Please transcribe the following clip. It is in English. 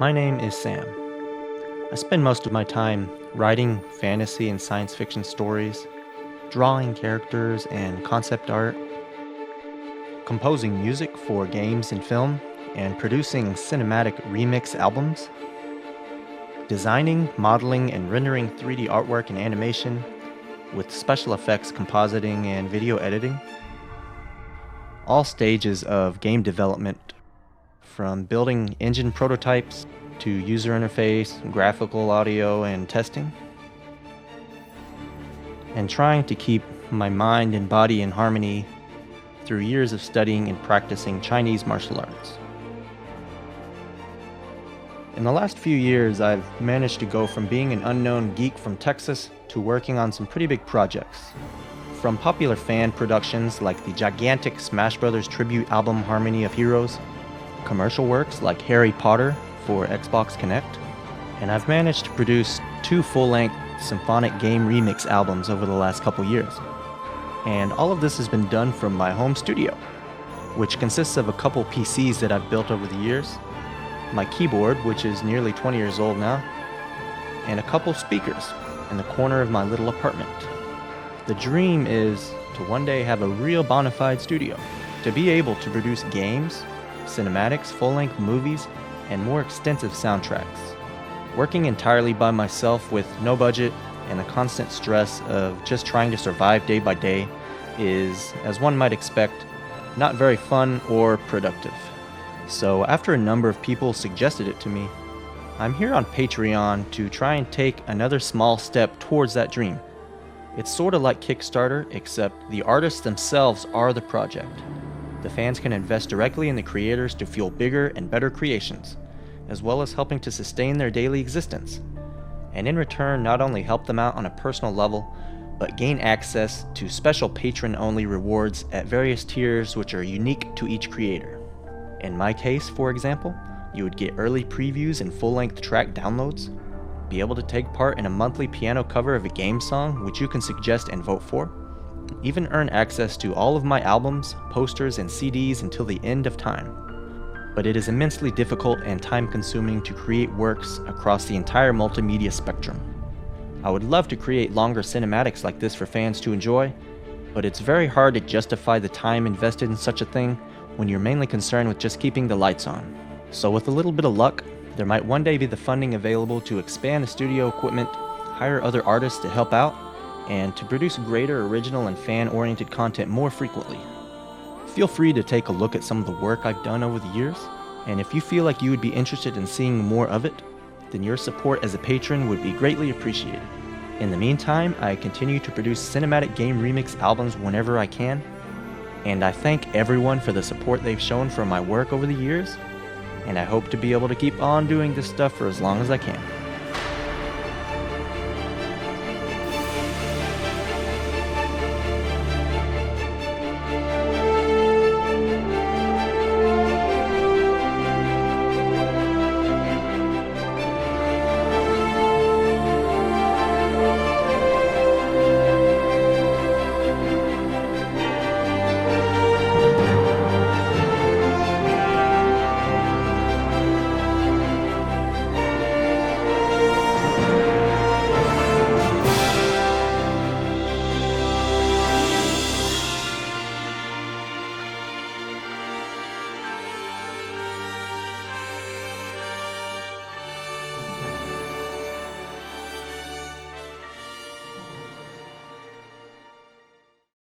My name is Sam. I spend most of my time writing fantasy and science fiction stories, drawing characters and concept art, composing music for games and film, and producing cinematic remix albums, designing, modeling, and rendering 3D artwork and animation with special effects compositing and video editing. All stages of game development, from building engine prototypes to user interface, graphical audio, and testing, and trying to keep my mind and body in harmony through years of studying and practicing Chinese martial arts. In the last few years, I've managed to go from being an unknown geek from Texas to working on some pretty big projects. From popular fan productions like the gigantic Smash Bros. Tribute album Harmony of Heroes, commercial works like Harry Potter for Xbox Connect, and I've managed to produce 2 full-length symphonic game remix albums over the last couple years. And all of this has been done from my home studio, which consists of a couple PCs that I've built over the years, my keyboard, which is nearly 20 years old now, and a couple speakers in the corner of my little apartment. The dream is to one day have a real bona fide studio, to be able to produce games, cinematics, full-length movies, and more extensive soundtracks. Working entirely by myself with no budget and the constant stress of just trying to survive day by day is, as one might expect, not very fun or productive. So after a number of people suggested it to me, I'm here on Patreon to try and take another small step towards that dream. It's sort of like Kickstarter, except the artists themselves are the project. The fans can invest directly in the creators to fuel bigger and better creations, as well as helping to sustain their daily existence, and in return not only help them out on a personal level, but gain access to special patron-only rewards at various tiers which are unique to each creator. In my case, for example, you would get early previews and full-length track downloads, be able to take part in a monthly piano cover of a game song which you can suggest and vote for, even earn access to all of my albums, posters, and CDs until the end of time. But it is immensely difficult and time-consuming to create works across the entire multimedia spectrum. I would love to create longer cinematics like this for fans to enjoy, but it's very hard to justify the time invested in such a thing when you're mainly concerned with just keeping the lights on. So with a little bit of luck, there might one day be the funding available to expand the studio equipment, hire other artists to help out, and to produce greater original and fan-oriented content more frequently. Feel free to take a look at some of the work I've done over the years, and if you feel like you would be interested in seeing more of it, then your support as a patron would be greatly appreciated. In the meantime, I continue to produce cinematic game remix albums whenever I can, and I thank everyone for the support they've shown for my work over the years, and I hope to be able to keep on doing this stuff for as long as I can.